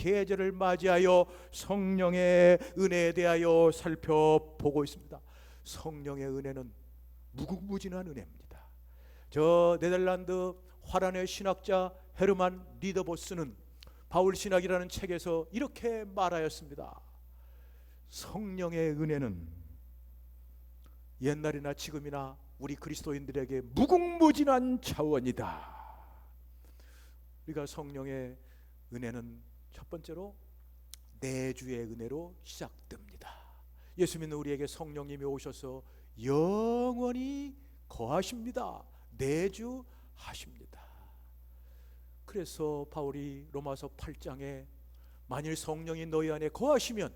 계절을 맞이하여 성령의 은혜에 대하여 살펴보고 있습니다. 성령의 은혜는 무궁무진한 은혜입니다. 저 네덜란드 화란의 신학자 헤르만 리더보스는 바울 신학이라는 책에서 이렇게 말하였습니다. 성령의 은혜는 옛날이나 지금이나 우리 그리스도인들에게 무궁무진한 자원이다. 우리가 성령의 은혜는 첫 번째로 내주의 은혜로 시작됩니다. 예수 믿는 우리에게 성령님이 오셔서 영원히 거하십니다. 내주하십니다. 그래서 바울이 로마서 8장에 만일 성령이 너희 안에 거하시면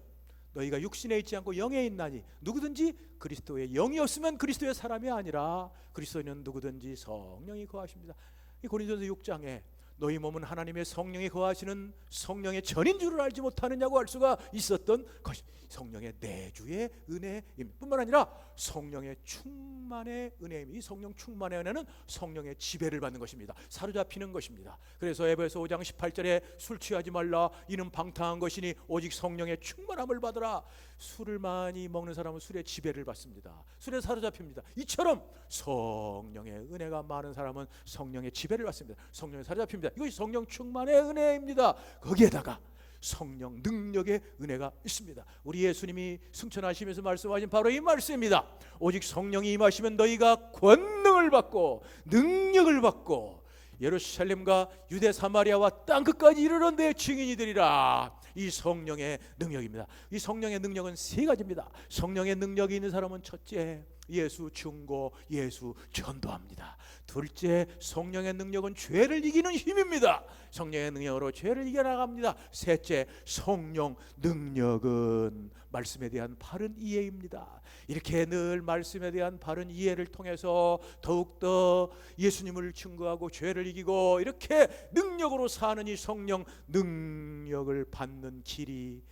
너희가 육신에 있지 않고 영에 있나니 누구든지 그리스도의 영이었으면 그리스도의 사람이 아니라 그리스도는 누구든지 성령이 거하십니다. 이 고린도서 6장에 너희 몸은 하나님의 성령이 거하시는 성령의 전인 줄을 알지 못하느냐고 할 수가 있었던 것이 성령의 내주의 은혜입니다. 뿐만 아니라 성령의 충만의 은혜입니다. 이 성령 충만의 은혜는 성령의 지배를 받는 것입니다. 사로잡히는 것입니다. 그래서 에베소 5장 18절에 술 취하지 말라 이는 방탕한 것이니 오직 성령의 충만함을 받으라. 술을 많이 먹는 사람은 술의 지배를 받습니다. 술에 사로잡힙니다. 이처럼 성령의 은혜가 많은 사람은 성령의 지배를 받습니다. 성령에 사로잡힙니다. 이것이 성령 충만의 은혜입니다. 거기에다가 성령 능력의 은혜가 있습니다. 우리 예수님이 승천하시면서 말씀하신 바로 이 말씀입니다. 오직 성령이 임하시면 너희가 권능을 받고 능력을 받고 예루살렘과 유대 사마리아와 땅끝까지 이르러 내 증인이 되리라. 이 성령의 능력입니다. 이 성령의 능력은 세 가지입니다. 성령의 능력이 있는 사람은 첫째, 예수 증거, 예수 전도합니다. 둘째, 성령의 능력은 죄를 이기는 힘입니다. 성령의 능력으로 죄를 이겨나갑니다. 셋째, 성령 능력은 말씀에 대한 바른 이해입니다. 이렇게 늘 말씀에 대한 바른 이해를 통해서 더욱더 예수님을 증거하고 죄를 이기고 이렇게 능력으로 사는 이 성령 능력을 받는 길이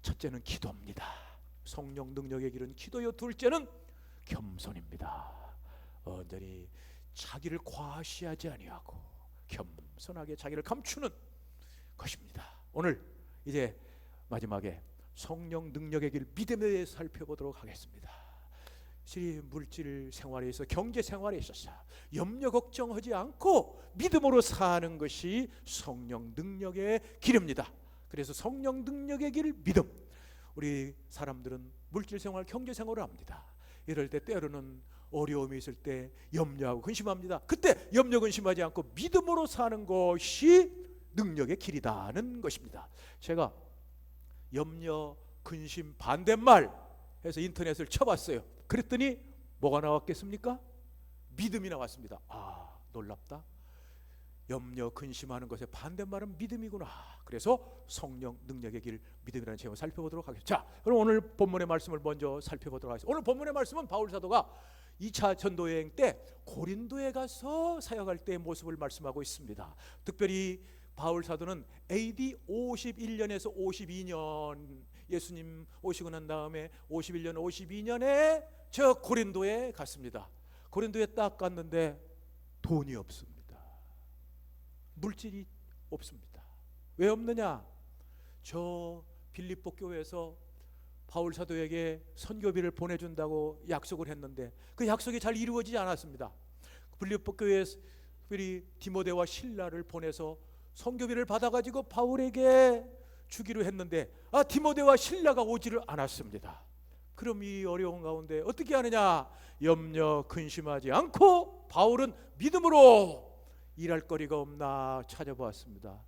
첫째는 기도입니다. 성령 능력의 길은 기도요. 둘째는 겸손입니다. 온전히 자기를 과시하지 아니하고 겸손하게 자기를 감추는 것입니다. 오늘 이제 마지막에 성령 능력의 길 믿음에 대해서 살펴보도록 하겠습니다. 물질 생활에 있어 경제 생활에 있어서 염려 걱정하지 않고 믿음으로 사는 것이 성령 능력의 길입니다. 그래서 성령 능력의 길 믿음. 우리 사람들은 물질 생활 경제 생활을 합니다. 이럴 때 때로는 어려움이 있을 때 염려하고 근심합니다. 그때 염려 근심하지 않고 믿음으로 사는 것이 능력의 길이다는 것입니다. 제가 염려 근심 반대말 해서 인터넷을 쳐봤어요. 그랬더니 뭐가 나왔겠습니까? 믿음이 나왔습니다. 아, 놀랍다. 염려 근심하는 것의 반대말은 믿음이구나. 그래서 성령 능력의 길 믿음이라는 제목을 살펴보도록 하겠습니다. 자, 그럼 오늘 본문의 말씀을 먼저 살펴보도록 하겠습니다. 오늘 본문의 말씀은 바울 사도가 2차 전도 여행 때 고린도에 가서 사역할 때의 모습을 말씀하고 있습니다. 특별히 바울 사도는 AD 51년에서 52년 예수님 오시고 난 다음에 51년 52년에 저 고린도에 갔습니다. 고린도에 딱 갔는데 돈이 없습니다. 물질이 없습니다. 왜 없느냐? 저 빌립보 교회에서 바울 사도에게 선교비를 보내준다고 약속을 했는데 그 약속이 잘 이루어지지 않았습니다. 빌립보 교회에 디모데와 실라를 보내서 선교비를 받아가지고 바울에게 주기로 했는데 디모데와 실라가 오지를 않았습니다. 그럼 이 어려운 가운데 어떻게 하느냐? 염려 근심하지 않고 바울은 믿음으로 일할 거리가 없나 찾아보았습니다.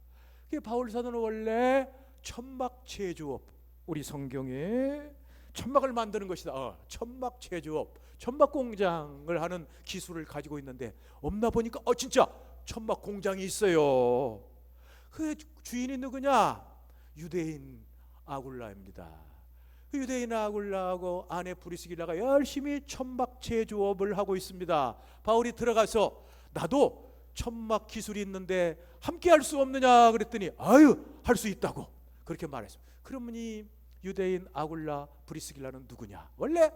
바울 사도는 원래 천막 제조업, 우리 성경에 천막을 만드는 것이다. 천막 제조업, 천막 공장을 하는 기술을 가지고 있는데 없나 보니까 진짜 천막 공장이 있어요. 그 주인이 누구냐? 유대인 아굴라입니다. 그 유대인 아굴라하고 아내 브리스길라가 열심히 천막 제조업을 하고 있습니다. 바울이 들어가서 나도 천막 기술이 있는데 함께 할 수 없느냐 그랬더니 할 수 있다고 그렇게 말했습니다. 그러면 이 유대인 아굴라 브리스길라는 누구냐? 원래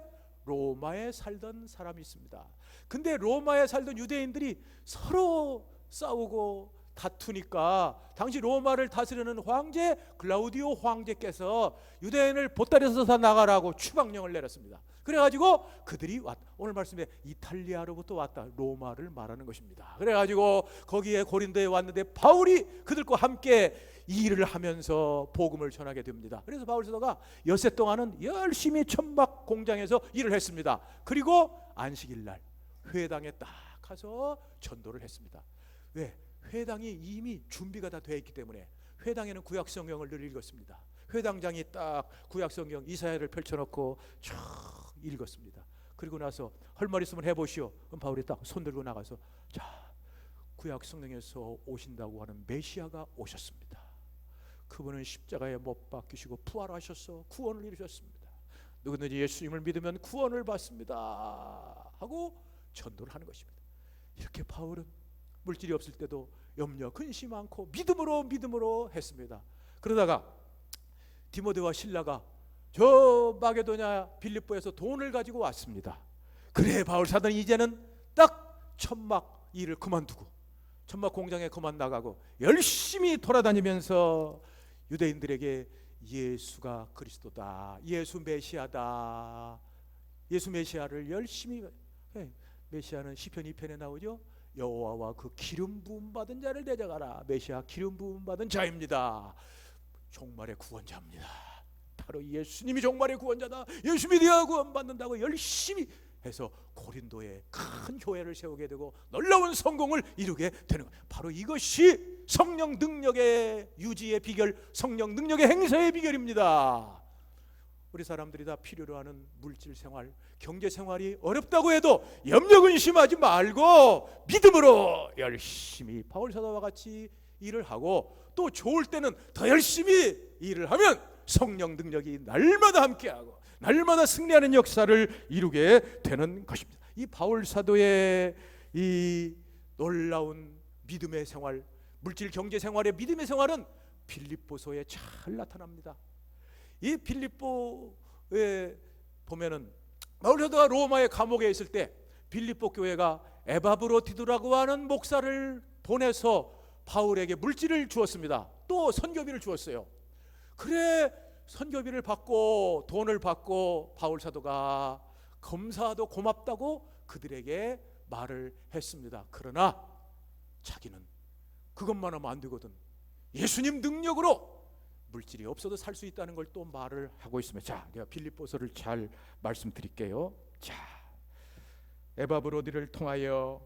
로마에 살던 사람이 있습니다. 근데 로마에 살던 유대인들이 서로 싸우고 다투니까 당시 로마를 다스리는 황제 글라우디오 황제께서 유대인을 보따리에서 다 나가라고 추방령을 내렸습니다. 그래가지고 그들이 오늘 말씀에 이탈리아로부터 왔다, 로마를 말하는 것입니다. 그래가지고 거기에 고린도에 왔는데 바울이 그들과 함께 일을 하면서 복음을 전하게 됩니다. 그래서 바울 사도가 엿새 동안은 열심히 천막 공장에서 일을 했습니다. 그리고 안식일 날 회당에 딱 가서 전도를 했습니다. 왜? 회당이 이미 준비가 다 되어 있기 때문에 회당에는 구약 성경을 늘 읽었습니다. 회당장이 딱 구약 성경 이사야를 펼쳐놓고 쭉 읽었습니다. 그리고 나서 할 말 있으면 해보시오. 그럼 바울이 딱 손 들고 나가서 자, 구약 성경에서 오신다고 하는 메시아가 오셨습니다. 그분은 십자가에 못 박히시고 부활하셔서 구원을 이루셨습니다. 누구든지 예수님을 믿으면 구원을 받습니다 하고 전도를 하는 것입니다. 이렇게 바울은 물질이 없을 때도 염려, 근심 않고 믿음으로 했습니다. 그러다가 디모데와 실라가 저 마게도냐 빌립보에서 돈을 가지고 왔습니다. 그래, 바울 사도는 이제는 딱 천막 일을 그만두고 천막 공장에 그만 나가고 열심히 돌아다니면서 유대인들에게 예수가 그리스도다, 예수 메시아다, 예수 메시아를 열심히, 메시아는 시편 2편에 나오죠. 여호와와 그 기름 부음 받은 자를 대적하라. 메시아 기름 부음 받은 자입니다. 종말의 구원자입니다. 바로 예수님이 종말의 구원자다. 예수 믿어야 구원받는다고 열심히 해서 고린도에 큰 교회를 세우게 되고 놀라운 성공을 이루게 되는 거예요. 바로 이것이 성령 능력의 유지의 비결, 성령 능력의 행사의 비결입니다. 우리 사람들이 다 필요로 하는 물질 생활, 경제 생활이 어렵다고 해도 염려 근심하지 말고 믿음으로 열심히 바울 사도와 같이 일을 하고, 또 좋을 때는 더 열심히 일을 하면 성령 능력이 날마다 함께하고 날마다 승리하는 역사를 이루게 되는 것입니다. 이 바울 사도의 이 놀라운 믿음의 생활, 물질 경제 생활의 믿음의 생활은 빌립보서에 잘 나타납니다. 이 빌립보에 보면은 바울 사도가 로마의 감옥에 있을 때 빌립보 교회가 에바브로디도라고 하는 목사를 보내서 바울에게 물질을 주었습니다. 또 선교비를 주었어요. 그래, 선교비를 받고 돈을 받고 바울 사도가 검사도 고맙다고 그들에게 말을 했습니다. 그러나 자기는 그것만 하면 안 되거든, 예수님 능력으로 물질이 없어도 살 수 있다는 걸 또 말을 하고 있습니다. 자, 내가 빌립보서를 잘 말씀드릴게요. 자, 에바브로디도를 통하여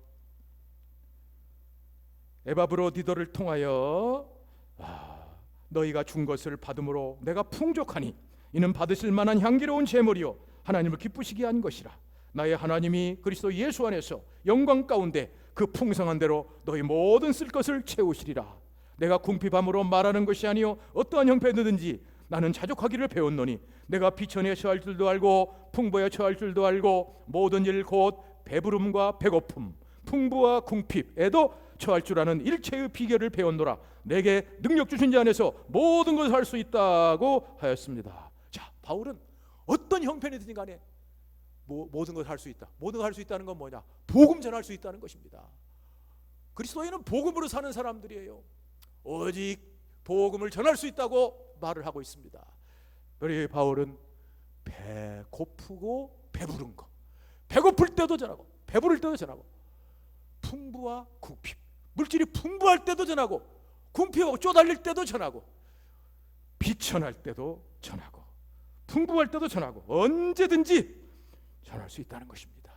너희가 준 것을 받음으로 내가 풍족하니 이는 받으실 만한 향기로운 제물이요 하나님을 기쁘시게 한 것이라. 나의 하나님이 그리스도 예수 안에서 영광 가운데 그 풍성한 대로 너희 모든 쓸 것을 채우시리라. 내가 궁핍함으로 말하는 것이 아니요 어떠한 형편이든지 나는 자족하기를 배웠노니 내가 비천에 처할 줄도 알고 풍부에 처할 줄도 알고 모든 일 곧 배부름과 배고픔, 풍부와 궁핍에도 처할 줄 아는 일체의 비결을 배웠노라. 내게 능력 주신 자 안에서 모든 것을 할 수 있다고 하였습니다. 자, 바울은 어떤 형편이든지 간에 모든 것을 할 수 있다. 모든 걸 할 수 있다는 건 뭐냐? 복음 전할 수 있다는 것입니다. 그리스도인은 복음으로 사는 사람들이에요. 오직 복음을 전할 수 있다고 말을 하고 있습니다. 우리 바울은 배고프고 배부른 거, 배고플 때도 전하고 배부를 때도 전하고, 풍부와 궁핍, 물질이 풍부할 때도 전하고 궁핍하고 쪼달릴 때도 전하고, 비천할 때도 전하고 풍부할 때도 전하고, 언제든지 전할 수 있다는 것입니다.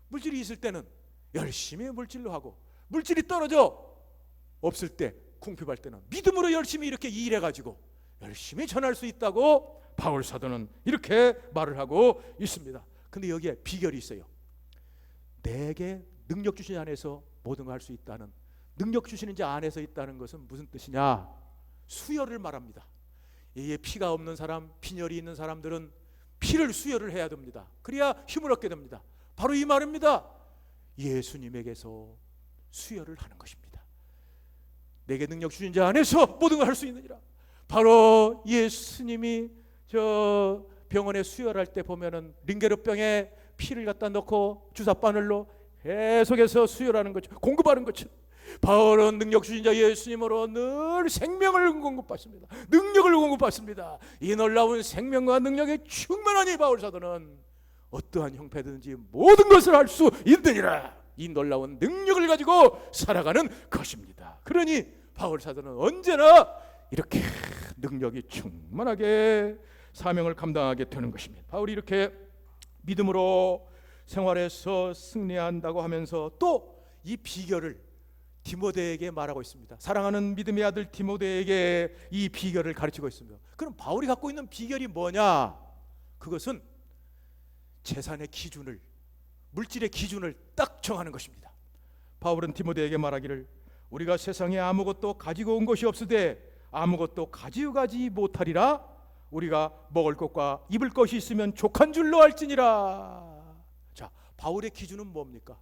물질이 있을 때는 열심히 물질로 하고, 물질이 떨어져 없을 때 궁핍할 때는 믿음으로 열심히 이렇게 일해가지고 열심히 전할 수 있다고 바울 사도는 이렇게 말을 하고 있습니다. 근데 여기에 비결이 있어요. 내게 능력 주신 안에서 모든 걸 할 수 있다는, 능력 주시는 자 안에서 있다는 것은 무슨 뜻이냐? 수혈을 말합니다. 이게 피가 없는 사람, 빈혈이 있는 사람들은 피를 수혈을 해야 됩니다. 그래야 힘을 얻게 됩니다. 바로 이 말입니다. 예수님에게서 수혈을 하는 것입니다. 내게 능력 주신 자 안에서 모든 걸 할 수 있느니라. 바로 예수님이 저 병원에 수혈할 때 보면은 링게르병에 피를 갖다 넣고 주사 바늘로 계속해서 수혈하는 것처럼, 공급하는 것처럼 바울은 능력 주신 자 예수님으로 늘 생명을 공급받습니다. 능력을 공급받습니다. 이 놀라운 생명과 능력에 충만한 이 바울 사도는 어떠한 형편이든지 모든 것을 할 수 있느니라. 이 놀라운 능력을 가지고 살아가는 것입니다. 그러니 바울 사도는 언제나 이렇게 능력이 충만하게 사명을 감당하게 되는 것입니다. 바울이 이렇게 믿음으로 생활에서 승리한다고 하면서 또 이 비결을 디모데에게 말하고 있습니다. 사랑하는 믿음의 아들 디모데에게 이 비결을 가르치고 있습니다. 그럼 바울이 갖고 있는 비결이 뭐냐? 그것은 재산의 기준을, 물질의 기준을 딱 정하는 것입니다. 바울은 디모데에게 말하기를 우리가 세상에 아무것도 가지고 온 것이 없으되 아무것도 가지고 가지 못하리라. 우리가 먹을 것과 입을 것이 있으면 족한 줄로 알지니라. 자, 바울의 기준은 뭡니까?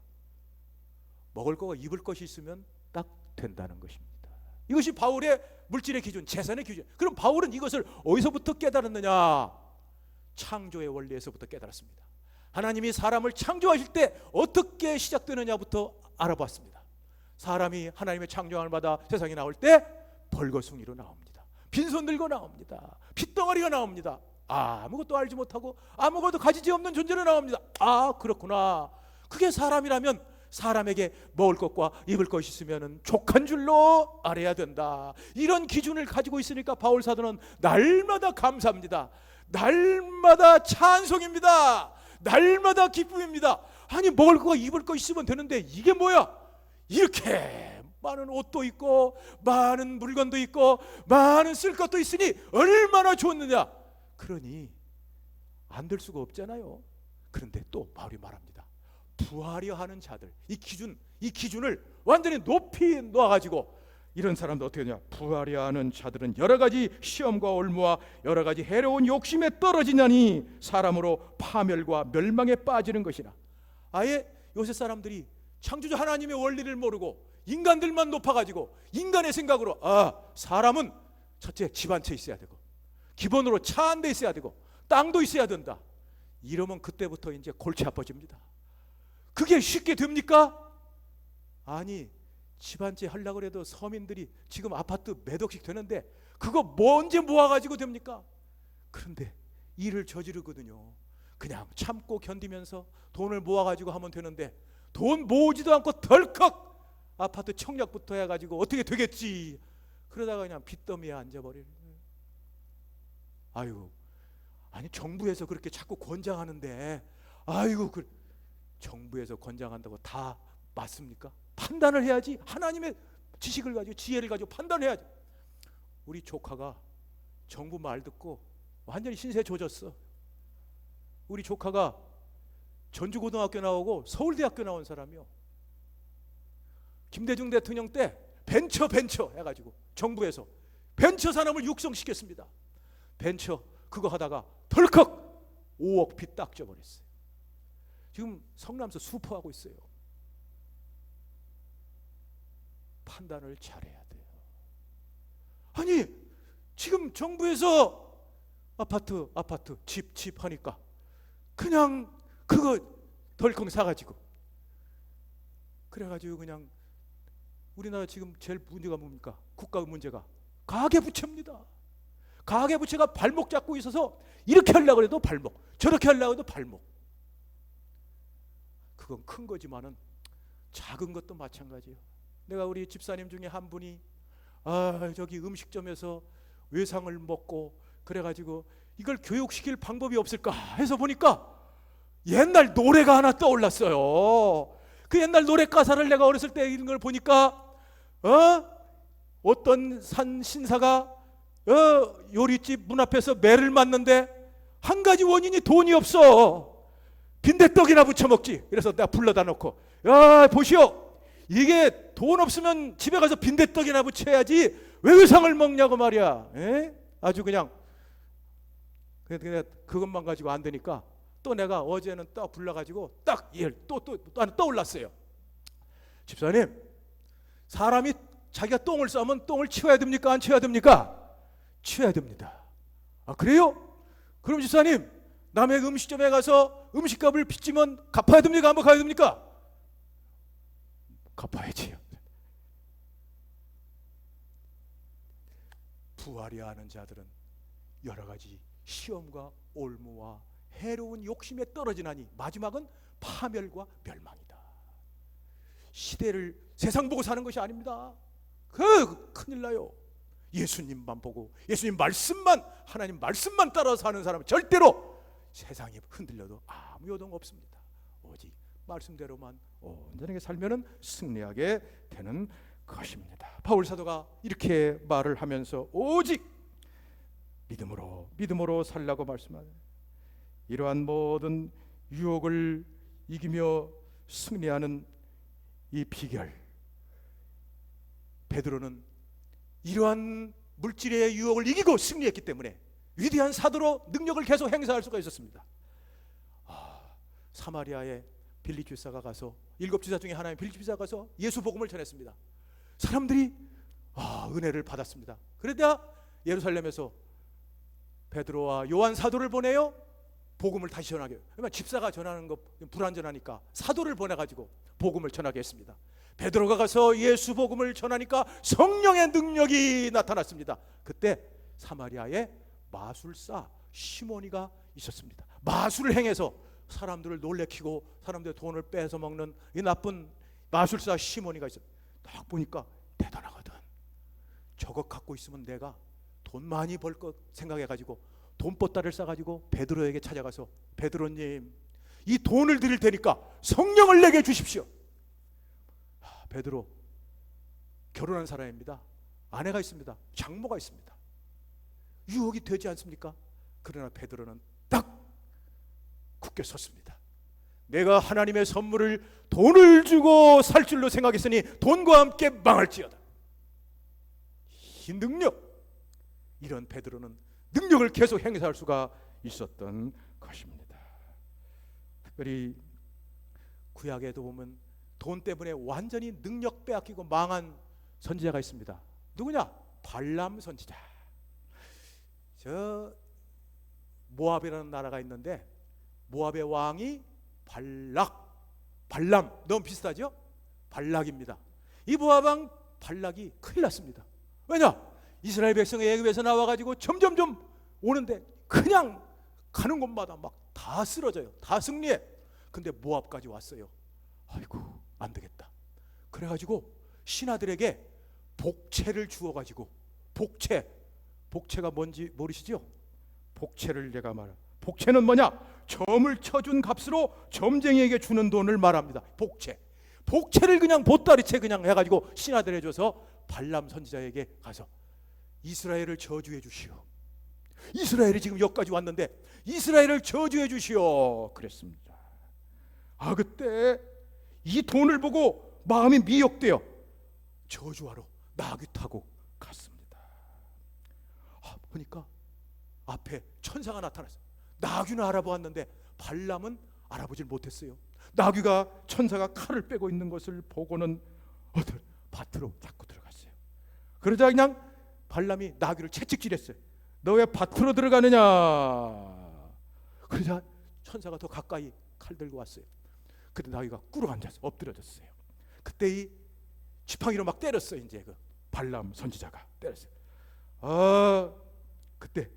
먹을 거와 입을 것이 있으면 딱 된다는 것입니다. 이것이 바울의 물질의 기준, 재산의 기준. 그럼 바울은 이것을 어디서부터 깨달았느냐? 창조의 원리에서부터 깨달았습니다. 하나님이 사람을 창조하실 때 어떻게 시작되느냐부터 알아봤습니다. 사람이 하나님의 창조함을 받아 세상에 나올 때 벌거숭이로 나옵니다. 빈손 들고 나옵니다. 핏덩어리가 나옵니다. 아무것도 알지 못하고 아무것도 가지지 없는 존재로 나옵니다. 아, 그렇구나. 그게 사람이라면 사람에게 먹을 것과 입을 것이 있으면 족한 줄로 알아야 된다. 이런 기준을 가지고 있으니까 바울 사도는 날마다 감사합니다. 날마다 찬송입니다. 날마다 기쁨입니다. 아니, 먹을 거와 입을 것 있으면 되는데 이게 뭐야? 이렇게 많은 옷도 있고 많은 물건도 있고 많은 쓸 것도 있으니 얼마나 좋느냐. 그러니 안 될 수가 없잖아요. 그런데 또 바울이 말합니다. 부하려 하는 자들, 이 기준을 완전히 높이 놓아가지고 이런 사람도 어떻게 하냐? 부하려 하는 자들은 여러 가지 시험과 올무와 여러 가지 해로운 욕심에 떨어지냐니 사람으로 파멸과 멸망에 빠지는 것이라. 아예 요새 사람들이 창조주 하나님의 원리를 모르고 인간들만 높아가지고 인간의 생각으로 사람은 첫째 집 한 채 있어야 되고 기본으로 차 한 대 있어야 되고 땅도 있어야 된다. 이러면 그때부터 이제 골치 아파집니다. 그게 쉽게 됩니까? 아니, 집 한 채 하려고 해도 서민들이 지금 아파트 몇 억씩 되는데 그거 언제 모아가지고 됩니까? 그런데 일을 저지르거든요. 그냥 참고 견디면서 돈을 모아가지고 하면 되는데 돈 모으지도 않고 덜컥 아파트 청약부터 해가지고 어떻게 되겠지. 그러다가 그냥 빚더미에 앉아버리는 거예요. 아이고, 아니 정부에서 그렇게 자꾸 권장하는데 아이고, 정부에서 권장한다고 다 맞습니까? 판단을 해야지. 하나님의 지식을 가지고 지혜를 가지고 판단해야지. 우리 조카가 정부 말 듣고 완전히 신세 조졌어. 우리 조카가 전주고등학교 나오고 서울대학교 나온 사람이요. 김대중 대통령 때 벤처 해가지고 정부에서 벤처 산업을 육성시켰습니다. 벤처 그거 하다가 덜컥 5억 빚 딱 져버렸어요. 지금 성남서 수포하고 있어요. 판단을 잘해야 돼요. 아니, 지금 정부에서 아파트 집 하니까 그냥 그거 덜컹 사가지고 그래가지고 그냥 우리나라 지금 제일 문제가 뭡니까? 국가 문제가 가계부채입니다. 가계부채가 발목 잡고 있어서 이렇게 하려고 해도 발목, 저렇게 하려고 해도 발목. 그건 큰 거지만은 작은 것도 마찬가지예요. 내가 우리 집사님 중에 한 분이 저기 음식점에서 외상을 먹고 그래가지고 이걸 교육시킬 방법이 없을까 해서 보니까 옛날 노래가 하나 떠올랐어요. 그 옛날 노래 가사를 내가 어렸을 때 읽은 걸 보니까 어떤 산 신사가 요리집 문 앞에서 매를 맞는데 한 가지 원인이 돈이 없어. 빈대떡이나 부쳐 먹지. 그래서 내가 불러다 놓고 보시오, 이게 돈 없으면 집에 가서 빈대떡이나 부쳐야지 왜 외상을 먹냐고 말이야. 아주 그냥 그것만 가지고 안 되니까 또 내가 어제는 딱 불러가지고 딱 또 떠올랐어요. 집사님, 사람이 자기가 똥을 싸면 똥을 치워야 됩니까? 안 치워야 됩니까? 치워야 됩니다. 아, 그래요? 그럼 집사님, 남의 음식점에 가서 음식값을 빚지면 갚아야 됩니까? 안 갚아야 됩니까? 갚아야지요. 구하려 하는 자들은 여러 가지 시험과 올무와 해로운 욕심에 떨어지나니 마지막은 파멸과 멸망이다. 시대를 세상 보고 사는 것이 아닙니다. 큰일 나요. 예수님만 보고 예수님 말씀만, 하나님 말씀만 따라 사는 사람은 절대로 세상이 흔들려도 아무 요동 없습니다. 오직 말씀대로만 온전하게 살면 승리하게 되는 것입니다. 바울 사도가 이렇게 말을 하면서 오직 믿음으로 살라고 말씀하네요. 이러한 모든 유혹을 이기며 승리하는 이 비결, 베드로는 이러한 물질의 유혹을 이기고 승리했기 때문에 위대한 사도로 능력을 계속 행사할 수가 있었습니다. 사마리아에 빌립 집사가 가서, 7지사 중에 하나인 빌립 집사가 가서 예수 복음을 전했습니다. 사람들이 은혜를 받았습니다. 그러다 예루살렘에서 베드로와 요한 사도를 보내요. 복음을 다시 전하게. 그러면 집사가 전하는 거 불완전하니까 사도를 보내가지고 복음을 전하게 했습니다. 베드로가 가서 예수 복음을 전하니까 성령의 능력이 나타났습니다. 그때 사마리아에 마술사 시몬이가 있었습니다. 마술을 행해서 사람들을 놀래키고 사람들의 돈을 뺏어 먹는 이 나쁜 마술사 시몬이가 있었어요. 딱 보니까 대단하거든. 저거 갖고 있으면 내가 돈 많이 벌 것 생각해가지고 돈보따리를 싸가지고 베드로에게 찾아가서, 베드로님, 이 돈을 드릴 테니까 성령을 내게 주십시오. 베드로 결혼한 사람입니다. 아내가 있습니다. 장모가 있습니다. 유혹이 되지 않습니까? 그러나 베드로는 딱 굳게 섰습니다. 내가 하나님의 선물을 돈을 주고 살 줄로 생각했으니 돈과 함께 망할지어다. 이 능력, 이런 베드로는 능력을 계속 행사할 수가 있었던 것입니다. 특별히 구약에도 보면 돈 때문에 완전히 능력 빼앗기고 망한 선지자가 있습니다. 누구냐? 발람 선지자. 저 모압이라는 나라가 있는데 모압의 왕이 발람, 너무 비슷하죠? 발락입니다. 이 모압 왕 발락이 큰일 났습니다. 왜냐? 이스라엘 백성이 애굽에서 나와가지고 점점점 오는데 그냥 가는 곳마다 막 다 쓰러져요. 다 승리해. 근데 모압까지 왔어요. 아이고, 안 되겠다. 그래가지고 신하들에게 복채를 주어가지고, 복채가 뭔지 모르시죠? 복채를 내가 말하. 복채는 뭐냐? 점을 쳐준 값으로 점쟁이에게 주는 돈을 말합니다. 복채를 그냥 보따리채 그냥 해가지고 신하들에 줘서 발람 선지자에게 가서 이스라엘을 저주해 주시오. 이스라엘이 지금 여기까지 왔는데 이스라엘을 저주해 주시오. 그랬습니다. 그때 이 돈을 보고 마음이 미혹되어 저주하러 나귀 타고 갔습니다. 보니까 앞에 천사가 나타났어요. 나귀는 알아보았는데 발람은 알아보질 못했어요. 나귀가 천사가 칼을 빼고 있는 것을 보고는 밭으로 자꾸 들어갔어요. 그러자 그냥 발람이 나귀를 채찍질했어요. 너 왜 밭으로 들어가느냐? 그러자 천사가 더 가까이 칼 들고 왔어요. 그때 나귀가 꿇어 앉아서 엎드려졌어요. 그때 이 지팡이로 막 때렸어요. 이제 그 발람 선지자가 때렸어요. 그때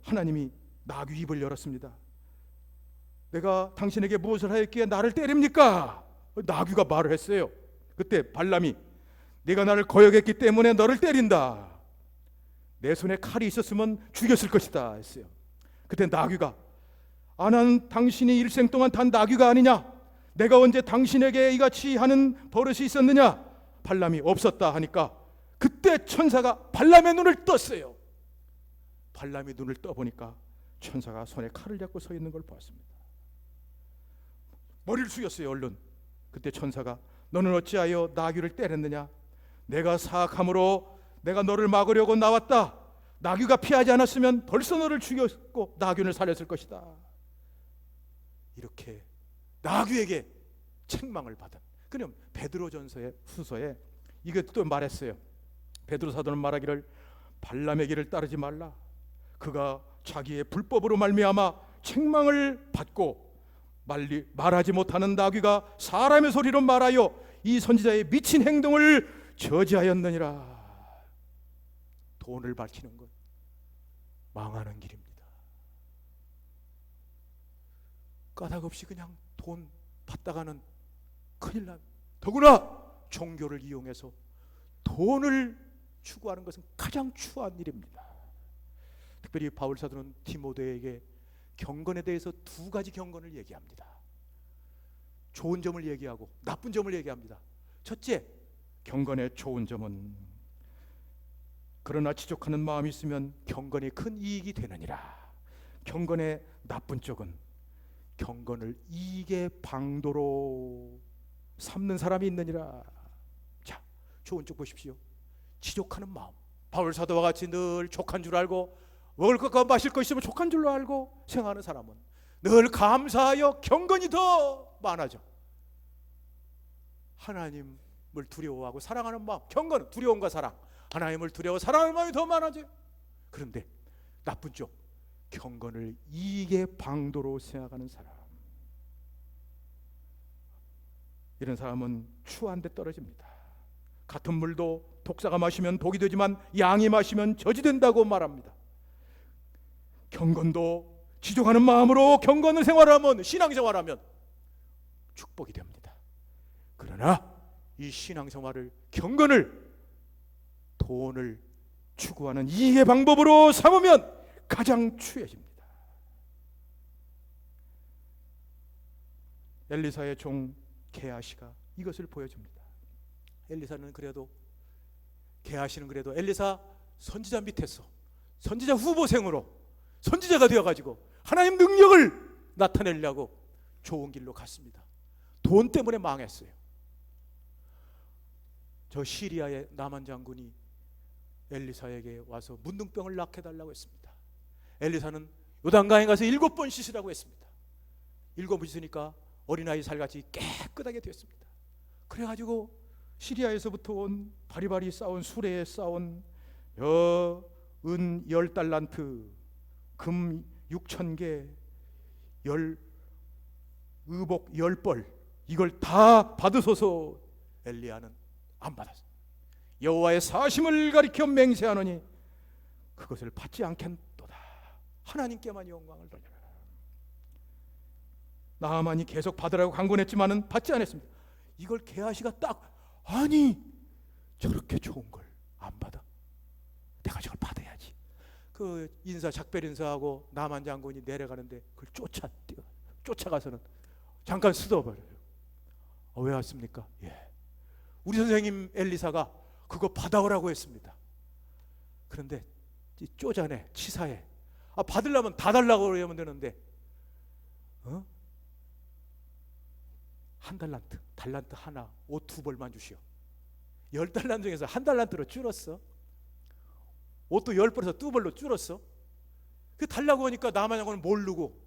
하나님이 나귀 입을 열었습니다. 내가 당신에게 무엇을 하였기에 나를 때립니까? 나귀가 말을 했어요. 그때 발람이 네가 나를 거역했기 때문에 너를 때린다. 내 손에 칼이 있었으면 죽였을 것이다 했어요. 그때 나귀가 나는 당신이 일생 동안 단 나귀가 아니냐? 내가 언제 당신에게 이같이 하는 버릇이 있었느냐? 발람이 없었다 하니까 그때 천사가 발람의 눈을 떴어요. 발람이 눈을 떠보니까 천사가 손에 칼을 잡고 서 있는 걸 봤습니다. 머리를 숙였어요. 얼른. 그때 천사가 너는 어찌하여 나귀를 때렸느냐? 내가 사악함으로 내가 너를 막으려고 나왔다. 나귀가 피하지 않았으면 벌써 너를 죽였고 나귀를 살렸을 것이다. 이렇게 나귀에게 책망을 받은. 그럼 베드로전서의 후서에 이것도 말했어요. 베드로 사도는 말하기를 발람의 길을 따르지 말라. 그가 자기의 불법으로 말미암아 책망을 받고 말하지 못하는 나귀가 사람의 소리로 말하여 이 선지자의 미친 행동을 저지하였느니라. 돈을 밝히는 것 망하는 길입니다. 까닭없이 그냥 돈 받다가는 큰일 납니다. 더구나 종교를 이용해서 돈을 추구하는 것은 가장 추한 일입니다. 특별히 바울 사도는 디모데에게 경건에 대해서 두 가지 경건을 얘기합니다. 좋은 점을 얘기하고 나쁜 점을 얘기합니다. 첫째, 경건의 좋은 점은 그러나 지족하는 마음이 있으면 경건이 큰 이익이 되느니라. 경건의 나쁜 쪽은 경건을 이익의 방도로 삼는 사람이 있느니라. 자, 좋은 쪽 보십시오. 지족하는 마음. 바울 사도와 같이 늘 족한 줄 알고 먹을 것과 마실 것 있으면 족한 줄로 알고 생각하는 사람은 늘 감사하여 경건이 더 많아져. 하나님을 두려워하고 사랑하는 마음, 경건은 두려움과 사랑, 하나님을 두려워 사랑하는 마음이 더 많아져요. 그런데 나쁜 쪽, 경건을 이익의 방도로 생각하는 사람, 이런 사람은 추한 데 떨어집니다. 같은 물도 독사가 마시면 독이 되지만 양이 마시면 젖이 된다고 말합니다. 경건도 지족하는 마음으로 경건을 생활하면, 신앙생활하면 축복이 됩니다. 그러나 이 신앙생활을, 경건을 돈을 추구하는 이익의 방법으로 삼으면 가장 추해집니다. 엘리사의 종 게하시가 이것을 보여줍니다. 엘리사는 그래도, 게하시는 그래도 엘리사 선지자 밑에서 선지자 후보생으로 선지자가 되어가지고 하나님 능력을 나타내려고 좋은 길로 갔습니다. 돈 때문에 망했어요. 저 시리아의 나만 장군이 엘리사에게 와서 문둥병을 낫게해달라고 했습니다. 엘리사는 요단강에 가서 7번 씻으라고 했습니다. 7번 씻으니까 어린아이 살같이 깨끗하게 되었습니다. 그래가지고 시리아에서부터 온 바리바리 싸운 수레에 싸운 은 10달란트, 금 6,000개, 의복 10벌, 이걸 다 받으소서. 엘리야는 안 받았어요. 여호와의 사심을 가리켜 맹세하노니 그것을 받지 않겠도다. 하나님께만 영광을 돌려라. 나아만이 계속 받으라고 강권했지만은 받지 않았습니다. 이걸 게하시가 딱, 아니 저렇게 좋은 걸 안 받아? 내가 저걸 받아야지. 그 인사, 작별 인사하고 나만 장군이 내려가는데 그걸 쫓아가서는 잠깐 쓰러버려요. 왜 왔습니까? 우리 선생님 엘리사가 그거 받아오라고 했습니다. 그런데 쪼잔해, 치사해. 받으려면 다 달라고 그러면 되는데, 한 달란트 하나, 옷 2벌만 주시오. 10달란트 중에서 한 달란트로 줄었어. 옷도 10벌에서 2벌로 줄었어. 그 달라고 하니까 나만장군은 모르고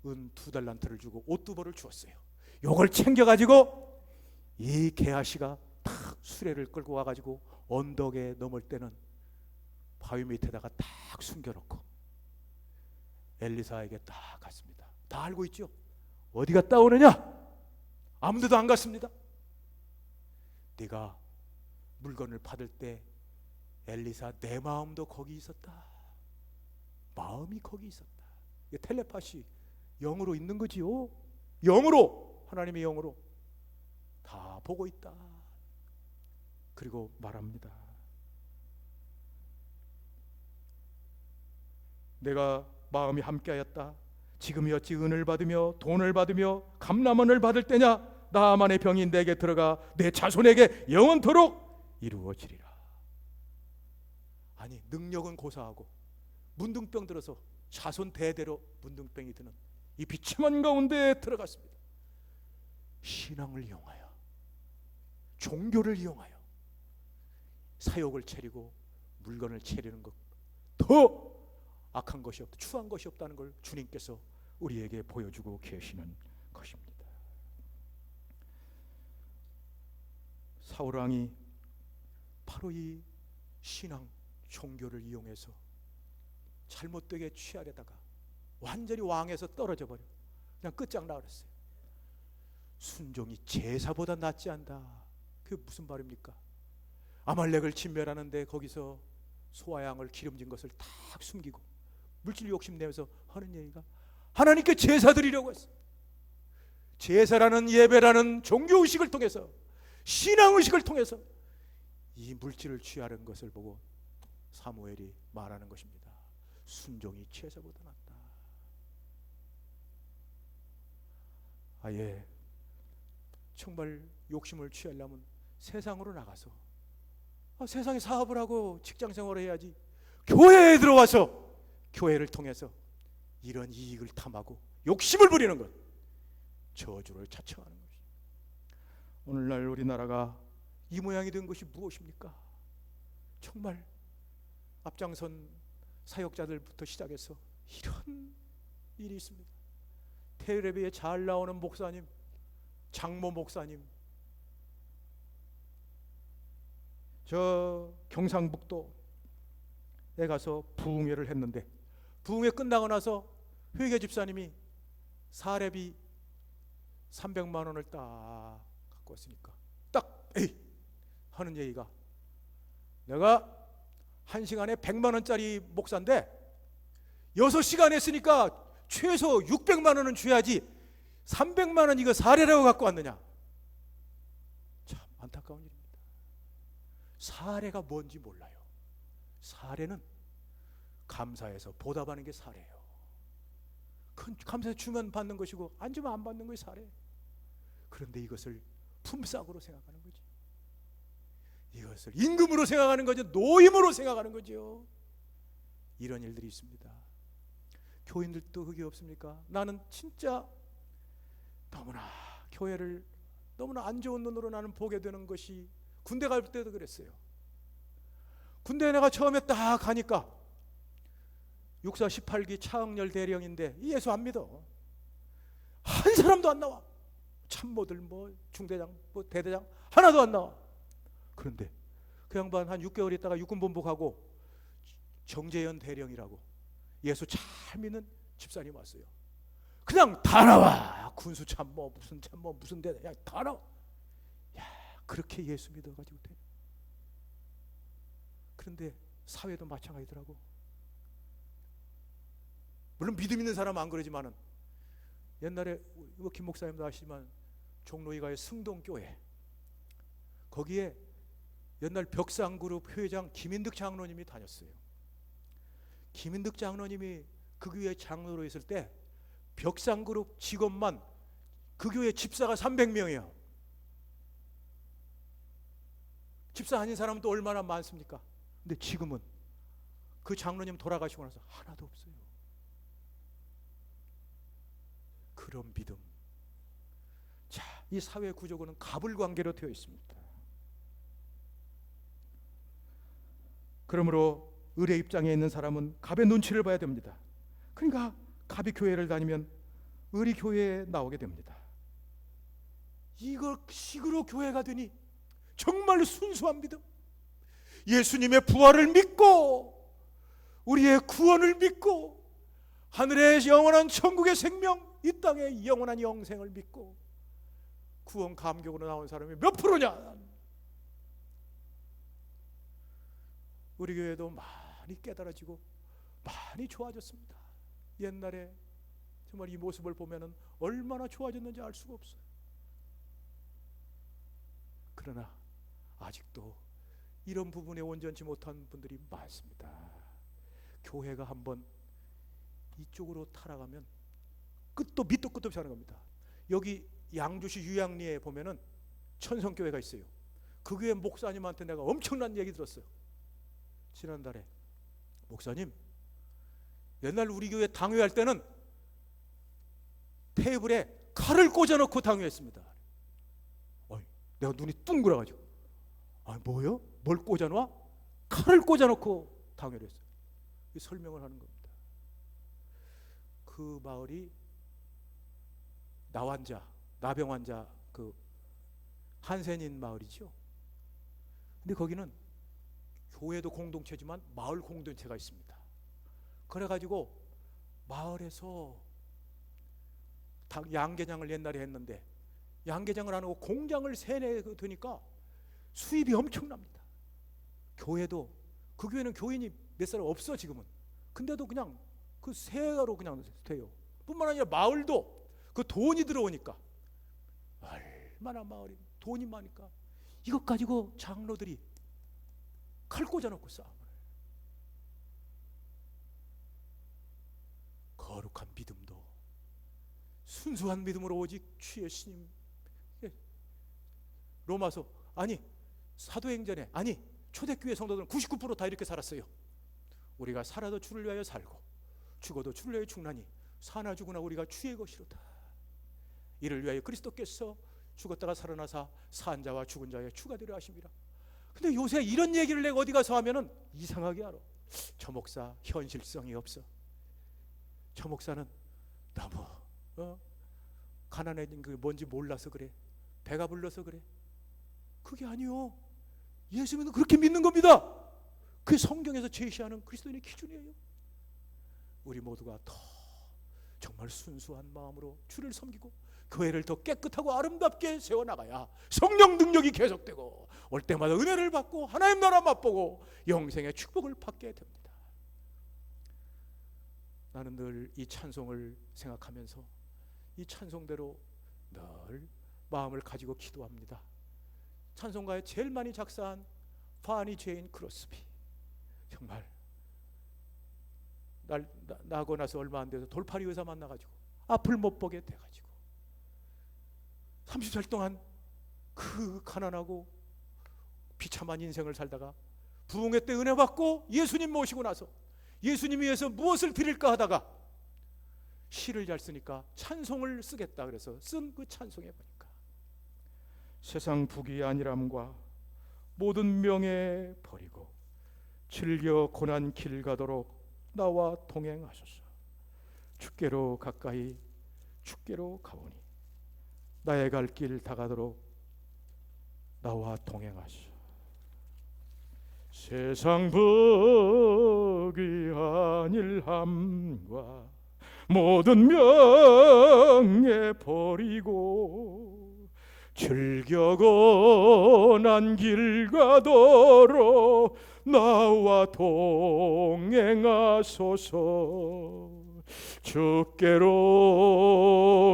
은 2달란트를 주고 옷 2벌을 주었어요. 요걸 챙겨가지고 이 게하시가 탁 수레를 끌고 와가지고 언덕에 넘을 때는 바위 밑에다가 딱 숨겨놓고 엘리사에게 딱 갔습니다. 다 알고 있죠? 어디 갔다 오느냐? 아무데도 안 갔습니다. 네가 물건을 받을 때 엘리사, 내 마음도 거기 있었다. 마음이 거기 있었다. 이게 텔레파시, 영으로 있는 거지요. 영으로, 하나님의 영으로 다 보고 있다. 그리고 말합니다. 내가 마음이 함께하였다. 지금이 어찌 은을 받으며 돈을 받으며 감람원을 받을 때냐? 나만의 병이 내게 들어가 내 자손에게 영원토록 이루어지리라. 아니, 능력은 고사하고 문둥병 들어서 자손 대대로 문둥병이 드는 이 비참한 가운데 들어갔습니다. 신앙을 이용하여, 종교를 이용하여 사욕을 채리고 물건을 채리는 것, 더 악한 것이 없다, 추한 것이 없다는 걸 주님께서 우리에게 보여주고 계시는 것입니다. 사울왕이 바로 이 신앙, 종교를 이용해서 잘못되게 취하려다가 완전히 왕에서 떨어져 버려, 그냥 끝장나 그랬어요. 순종이 제사보다 낫지 않다. 그게 무슨 말입니까? 아말렉을 진멸하는데 거기서 소와 양을 기름진 것을 다 숨기고 물질 욕심내면서 하는 얘기가 하나님께 제사 드리려고 했어. 제사라는 예배라는 종교의식을 통해서, 신앙의식을 통해서 이 물질을 취하는 것을 보고 사무엘이 말하는 것입니다. 순종이 제사보다 낫다. 아예 정말 욕심을 취하려면 세상으로 나가서 세상에 사업을 하고 직장생활을 해야지, 교회에 들어와서 교회를 통해서 이런 이익을 탐하고 욕심을 부리는 것, 저주를 자청하는 것이. 오늘날 우리나라가 이 모양이 된 것이 무엇입니까? 정말 앞장선 사역자들부터 시작해서 이런 일이 있습니다. 텔레비에 잘 나오는 목사님, 장모 목사님, 저 경상북도에 가서 부흥회를 했는데, 부흥회 끝나고 나서 회계 집사님이 사례비 300만 원을 딱 갖고 왔으니까 딱 에이 하는 얘기가, 내가 1시간에 100만 원짜리 목사인데 6시간 했으니까 최소 600만 원은 줘야지 300만 원 이거 사례라고 갖고 왔느냐. 참 안타까운 일입니다. 사례가 뭔지 몰라요. 사례는 감사해서 보답하는 게 사례예요. 감사해 주면 받는 것이고 안 주면 안 받는 것이 사례. 그런데 이것을 품삯으로 생각하는 거지. 이것을 임금으로 생각하는 거죠. 노임으로 생각하는 거죠. 이런 일들이 있습니다. 교인들도 그게 없습니까? 나는 진짜 너무나 교회를 너무나 안 좋은 눈으로 나는 보게 되는 것이, 군대 갈 때도 그랬어요. 군대에 내가 처음에 딱 가니까 육사 18기 차응렬 대령인데 예수 안 믿어. 한 사람도 안 나와. 참모들 뭐 중대장 뭐 대대장 하나도 안 나와. 그런데 그 양반 한 6개월 있다가 육군본부가고 정재현 대령이라고 예수 잘 믿는 집사님 왔어요. 그냥 다 나와. 군수 참모 무슨 대대장 다 나와. 야, 그렇게 예수 믿어가지고 돼. 그런데 사회도 마찬가지더라고. 물론 믿음 있는 사람은 안 그러지만은, 옛날에 김 목사님도 아시지만 종로이가의 승동교회, 거기에 옛날 벽상그룹 회장 김인득 장로님이 다녔어요. 김인득 장로님이 그 교회 장로로 있을 때 벽상그룹 직원만 그 교회 집사가 300명이에요. 집사 아닌 사람은 또 얼마나 많습니까? 근데 지금은 그 장로님 돌아가시고 나서 하나도 없어요. 그런 믿음. 자, 이 사회 구조는 갑을관계로 되어 있습니다. 그러므로 을의 입장에 있는 사람은 갑의 눈치를 봐야 됩니다. 그러니까 갑이 교회를 다니면 을이 교회에 나오게 됩니다. 이걸 식으로 교회가 되니 정말 순수한 믿음, 예수님의 부활을 믿고 우리의 구원을 믿고 하늘의 영원한 천국의 생명, 이 땅의 영원한 영생을 믿고 구원 감격으로 나온 사람이 몇 프로냐? 우리 교회도 많이 깨달아지고 많이 좋아졌습니다. 옛날에 정말 이 모습을 보면은 얼마나 좋아졌는지 알 수가 없어요. 그러나 아직도 이런 부분에 온전치 못한 분들이 많습니다. 교회가 한번 이쪽으로 타락하면 끝도 밑도 끝도 없이 하는 겁니다. 여기 양주시 유양리에 보면은 천성교회가 있어요. 그 교회 목사님한테 내가 엄청난 얘기 들었어요. 지난달에, 목사님, 옛날 우리 교회 당회할 때는 테이블에 칼을 꽂아놓고 당회했습니다. 내가 눈이 뚱그려가지고, 뭐요? 뭘 꽂아놔? 칼을 꽂아놓고 당회를 했어요. 설명을 하는 겁니다. 그 마을이 나병환자 그 한센인 마을이죠. 근데 거기는 교회도 공동체지만 마을 공동체가 있습니다. 그래가지고 마을에서 양계장을 옛날에 했는데 양계장을 안 하고 공장을 세뇌 두니까 수입이 엄청납니다. 교회도 그 교회는 교인이 몇 사람 없어 지금은. 근데도 그냥 그 세가로 그냥 돼요. 뿐만 아니라 마을도 그 돈이 들어오니까, 얼마나 마을이 돈이 많으니까 이것 가지고 장로들이 칼 꽂아놓고 싸움을. 거룩한 믿음도 순수한 믿음으로 오직 주의 예수님, 로마서 아니 사도행전에 아니 초대교회 성도들은 99% 다 이렇게 살았어요. 우리가 살아도 주를 위하여 살고 죽어도 주를 위하여 죽나니 사나 죽으나 우리가 주의 것이로다. 이를 위하여 그리스도께서 죽었다가 살아나사 산 자와 죽은 자의 주가 되려 하심이라. 근데 요새 이런 얘기를 내가 어디 가서 하면은 이상하게 알아. 저 목사 현실성이 없어. 저 목사는 너무 가난해진 그 뭔지 몰라서 그래. 배가 불러서 그래. 그게 아니요. 예수 믿는 그렇게 믿는 겁니다. 그게 성경에서 제시하는 그리스도인의 기준이에요. 우리 모두가 더 정말 순수한 마음으로 주를 섬기고 교회를 더 깨끗하고 아름답게 세워나가야 성령 능력이 계속되고 올 때마다 은혜를 받고 하나님 나라 맛보고 영생의 축복을 받게 됩니다. 나는 늘 이 찬송을 생각하면서 이 찬송대로 늘 마음을 가지고 기도합니다. 찬송가에 제일 많이 작사한 파니 제인 크로스비, 정말 나고 나서 얼마 안 돼서 돌팔이 의사 만나가지고 앞을 못 보게 돼가지고 30살 동안 그 가난하고 비참한 인생을 살다가 부흥회 때 은혜 받고 예수님 모시고 나서 예수님 위해서 무엇을 드릴까 하다가 시를 잘 쓰니까 찬송을 쓰겠다 그래서 쓴 그 찬송에 보니까 세상 부귀 안일함과 모든 명예 버리고 즐겨 고난 길 가도록 나와 동행하소서. 주께로 가까이 주께로 가오니 나의 갈 길 다가도록 나와 동행하소서. 세상 부귀 안일함과 모든 명예 버리고 즐겨 고난 길 가도록 나와 동행하소서. 주께로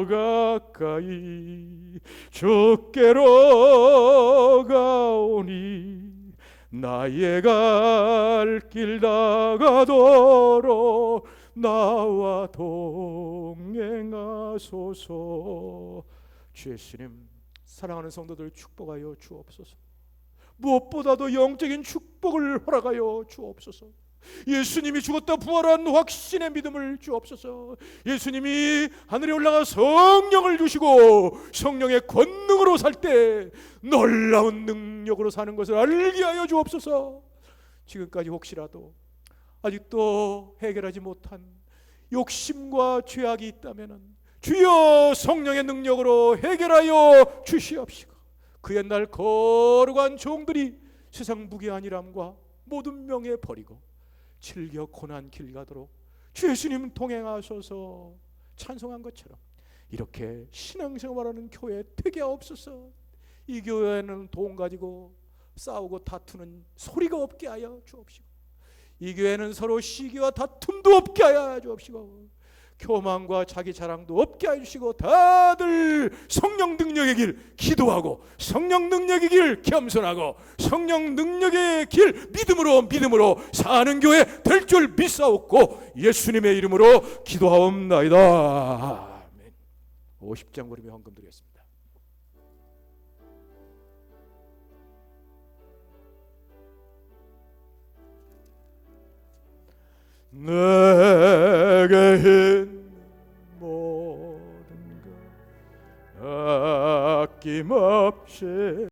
가까이 주께로 가오니 나의 갈 길 다가도록 나와 동행하소서. 주 예수님, 사랑하는 성도들 축복하여 주옵소서. 무엇보다도 영적인 축복을 허락하여 주옵소서. 예수님이 죽었다 부활한 확신의 믿음을 주옵소서. 예수님이 하늘에 올라가 성령을 주시고 성령의 권능으로 살 때 놀라운 능력으로 사는 것을 알게 하여 주옵소서. 지금까지 혹시라도 아직도 해결하지 못한 욕심과 죄악이 있다면 주여 성령의 능력으로 해결하여 주시옵시고 그 옛날 거룩한 종들이 세상 무기 안일함과 모든 명예 버리고 즐겨 고난 길 가도록 주 예수님 동행하소서 찬송한 것처럼 이렇게 신앙생활하는 교회 되게 없어서 이 교회는 돈 가지고 싸우고 다투는 소리가 없게 하여 주옵시고 이 교회는 서로 시기와 다툼도 없게 하여 주옵시고 교만과 자기 자랑도 없게 해주시고 다들 성령 능력의 길 기도하고 성령 능력의 길 겸손하고 성령 능력의 길 믿음으로 사는 교회 될 줄 믿사옵고 예수님의 이름으로 기도하옵나이다. 아멘. 50장 부르며 헌금 드리겠습니다. 내게 있는 모든 것 아낌없이